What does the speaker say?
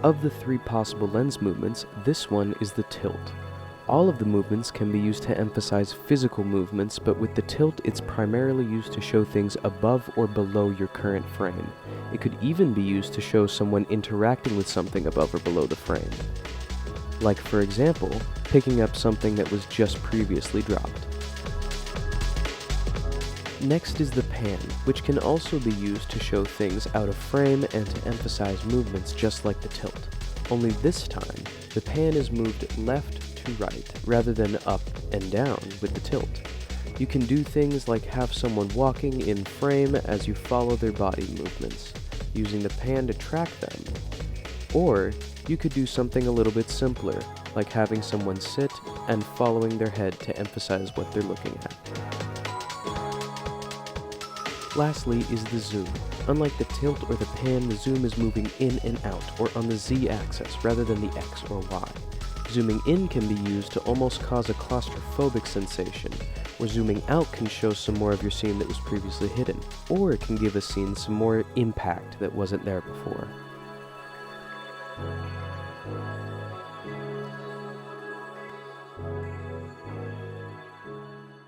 Of the three possible lens movements, this one is the tilt. All of the movements can be used to emphasize physical movements, but with the tilt, it's primarily used to show things above or below your current frame. It could even be used to show someone interacting with something above or below the frame. Like, for example, picking up something that was just previously dropped. Next is the pan, which can also be used to show things out of frame and to emphasize movements just like the tilt. Only this time, the pan is moved left to right rather than up and down with the tilt. You can do things like have someone walking in frame as you follow their body movements, using the pan to track them. Or you could do something a little bit simpler, like having someone sit and following their head to emphasize what they're looking at. Lastly is the zoom. Unlike the tilt or the pan, the zoom is moving in and out, or on the z-axis rather than the x or y. Zooming in can be used to almost cause a claustrophobic sensation, where zooming out can show some more of your scene that was previously hidden, or it can give a scene some more impact that wasn't there before.